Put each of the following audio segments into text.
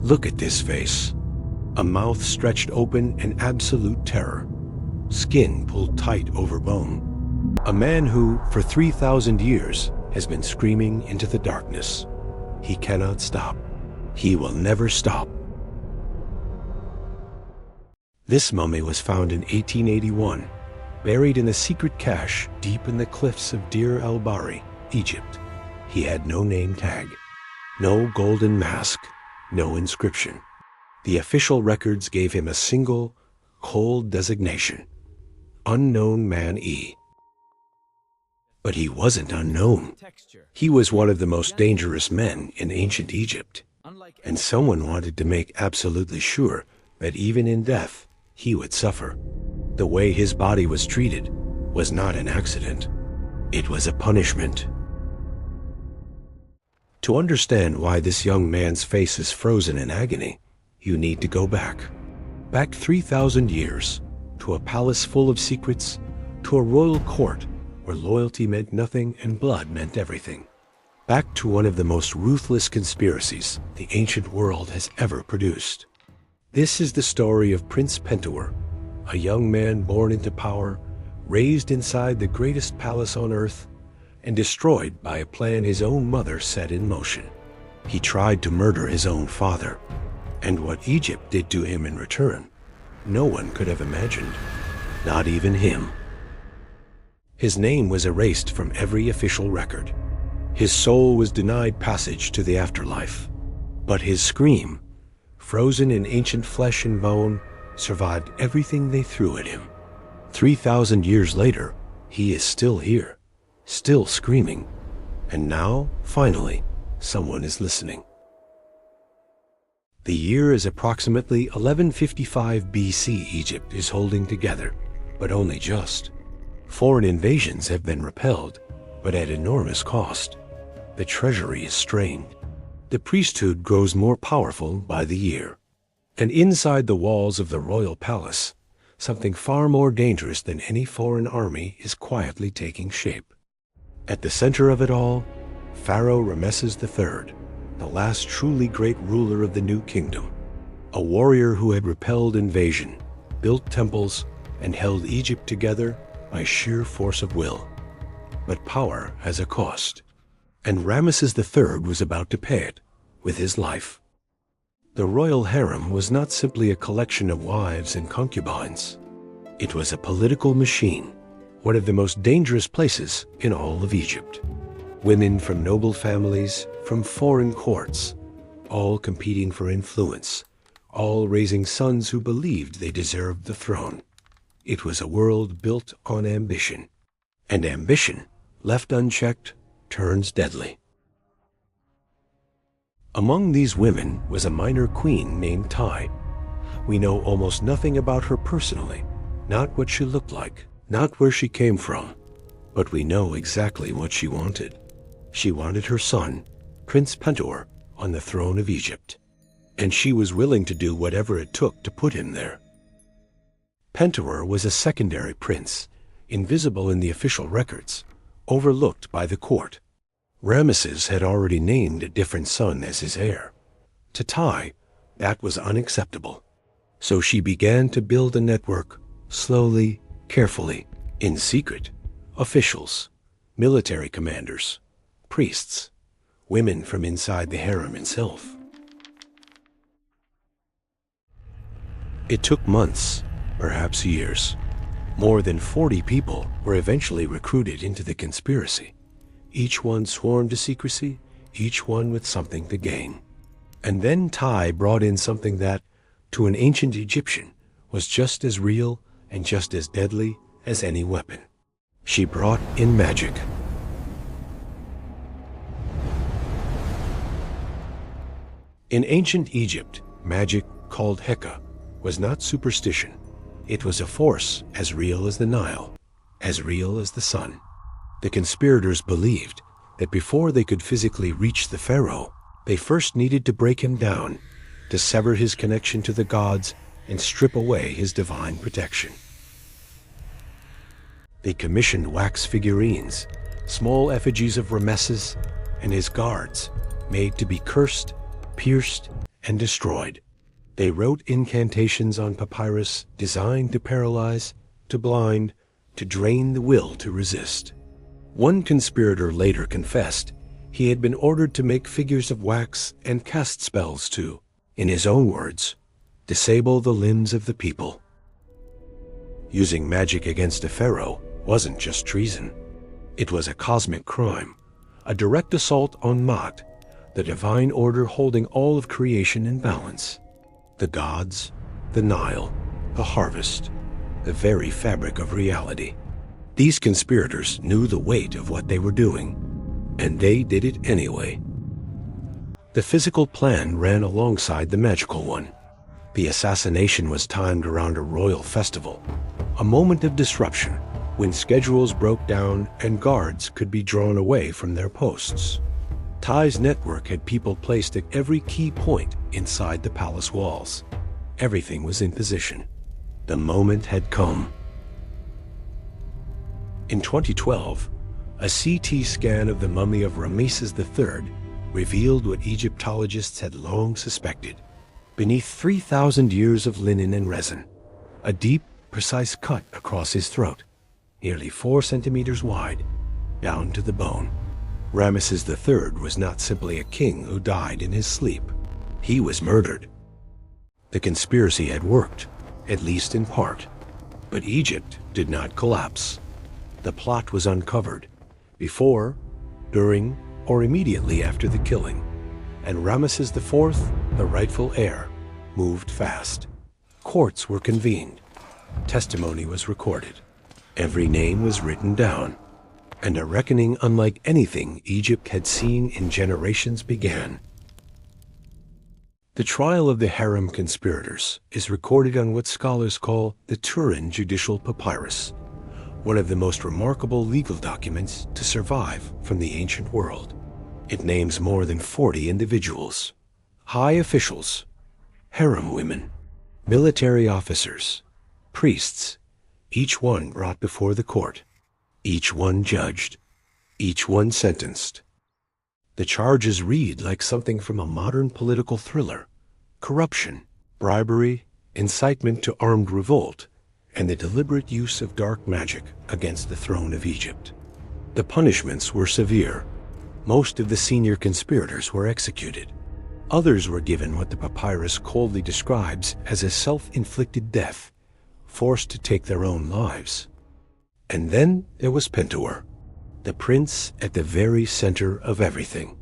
Look at this face. A mouth stretched open in absolute terror. Skin pulled tight over bone. A man who, for 3,000 years, has been screaming into the darkness. He cannot stop. He will never stop. This mummy was found in 1881, buried in a secret cache deep in the cliffs of Deir el-Bahri, Egypt. He had no name tag, no golden mask, no inscription. The official records gave him a single, cold designation: Unknown Man E. But he wasn't unknown. He was one of the most dangerous men in ancient Egypt, and someone wanted to make absolutely sure that even in death, he would suffer. The way his body was treated was not an accident. It was a punishment. To understand why this young man's face is frozen in agony, you need to go back 3,000 years, to a palace full of secrets, to a royal court where loyalty meant nothing and blood meant everything. Back to one of the most ruthless conspiracies the ancient world has ever produced. This is the story of Prince Pentawer, a young man born into power, raised inside the greatest palace on earth, and destroyed by a plan his own mother set in motion. He tried to murder his own father, and what Egypt did to him in return, no one could have imagined, not even him. His name was erased from every official record. His soul was denied passage to the afterlife, but his scream, frozen in ancient flesh and bone, survived everything they threw at him. 3,000 years later, he is still here, still screaming, and now, finally, someone is listening. The year is approximately 1155 BC. Egypt is holding together, but only just. Foreign invasions have been repelled, but at enormous cost. The treasury is strained. The priesthood grows more powerful by the year. And inside the walls of the royal palace, something far more dangerous than any foreign army is quietly taking shape. At the center of it all, Pharaoh Ramesses III, the last truly great ruler of the new kingdom. A warrior who had repelled invasion, built temples, and held Egypt together by sheer force of will. But power has a cost, and Ramesses III was about to pay it with his life. The royal harem was not simply a collection of wives and concubines. It was a political machine, one of the most dangerous places in all of Egypt. Women from noble families, from foreign courts, all competing for influence, all raising sons who believed they deserved the throne. It was a world built on ambition, and ambition, left unchecked, turns deadly. Among these women was a minor queen named Tai. We know almost nothing about her personally, not what she looked like, not where she came from, but we know exactly what she wanted. She wanted her son, Prince Pentawer, on the throne of Egypt, and she was willing to do whatever it took to put him there. Pentawer was a secondary prince, invisible in the official records, overlooked by the court. Ramesses had already named a different son as his heir. To Tai, that was unacceptable. So she began to build a network, slowly, carefully, in secret. Officials, military commanders, priests, women from inside the harem itself. It took months, perhaps years. More than 40 people were eventually recruited into the conspiracy. Each one sworn to secrecy, each one with something to gain. And then Tai brought in something that, to an ancient Egyptian, was just as real and just as deadly as any weapon. She brought in magic. In ancient Egypt, magic, called Heka, was not superstition. It was a force as real as the Nile, as real as the sun. The conspirators believed that before they could physically reach the pharaoh, they first needed to break him down, to sever his connection to the gods and strip away his divine protection. They commissioned wax figurines, small effigies of Ramesses and his guards, made to be cursed, pierced, and destroyed. They wrote incantations on papyrus designed to paralyze, to blind, to drain the will to resist. One conspirator later confessed he had been ordered to make figures of wax and cast spells to, in his own words, disable the limbs of the people. Using magic against a pharaoh wasn't just treason. It was a cosmic crime, a direct assault on Maat, the divine order holding all of creation in balance. The gods, the Nile, the harvest, the very fabric of reality. These conspirators knew the weight of what they were doing, and they did it anyway. The physical plan ran alongside the magical one. The assassination was timed around a royal festival, a moment of disruption when schedules broke down and guards could be drawn away from their posts. Ty's network had people placed at every key point inside the palace walls. Everything was in position. The moment had come. In 2012, a CT scan of the mummy of Ramesses III revealed what Egyptologists had long suspected. Beneath 3,000 years of linen and resin, a deep, precise cut across his throat, nearly 4 centimeters wide, down to the bone. Ramesses III was not simply a king who died in his sleep. He was murdered. The conspiracy had worked, at least in part. But Egypt did not collapse. The plot was uncovered, before, during, or immediately after the killing, and Ramesses IV, the rightful heir, moved fast. Courts were convened. Testimony was recorded. Every name was written down, and a reckoning unlike anything Egypt had seen in generations began. The trial of the Harem Conspirators is recorded on what scholars call the Turin Judicial Papyrus, one of the most remarkable legal documents to survive from the ancient world. It names more than 40 individuals, high officials, harem women, military officers, priests, each one brought before the court, each one judged, each one sentenced. The charges read like something from a modern political thriller: corruption, bribery, incitement to armed revolt, and the deliberate use of dark magic against the throne of Egypt. The punishments were severe. Most of the senior conspirators were executed. Others were given what the papyrus coldly describes as a self-inflicted death, forced to take their own lives. And then there was Pentawer, the prince at the very center of everything.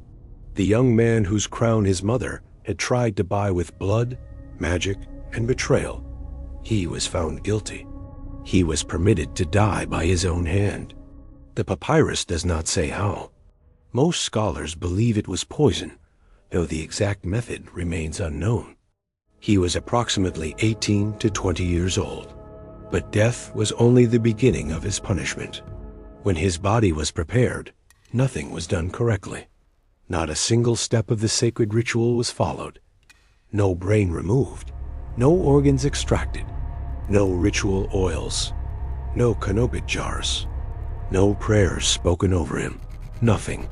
The young man whose crown his mother had tried to buy with blood, magic, and betrayal. He was found guilty. He was permitted to die by his own hand. The papyrus does not say how. Most scholars believe it was poison, though the exact method remains unknown. He was approximately 18 to 20 years old, but death was only the beginning of his punishment. When his body was prepared, nothing was done correctly. Not a single step of the sacred ritual was followed. No brain removed, no organs extracted, no ritual oils, no canopit jars, no prayers spoken over him, nothing.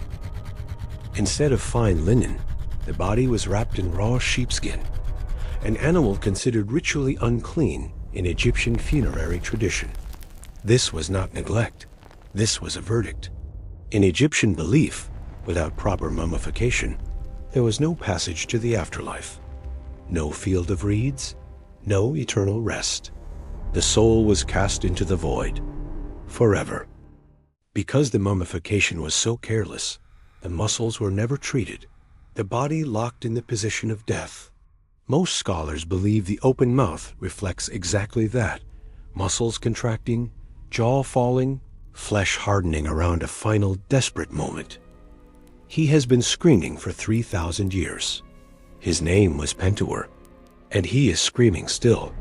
Instead of fine linen, the body was wrapped in raw sheepskin, an animal considered ritually unclean in Egyptian funerary tradition. This was not neglect. This was a verdict. In Egyptian belief, without proper mummification, there was no passage to the afterlife, no field of reeds, no eternal rest. The soul was cast into the void, forever. Because the mummification was so careless, the muscles were never treated, the body locked in the position of death. Most scholars believe the open mouth reflects exactly that: muscles contracting, jaw falling, flesh hardening around a final desperate moment. He has been screaming for 3,000 years. His name was Pentawer, and he is screaming still,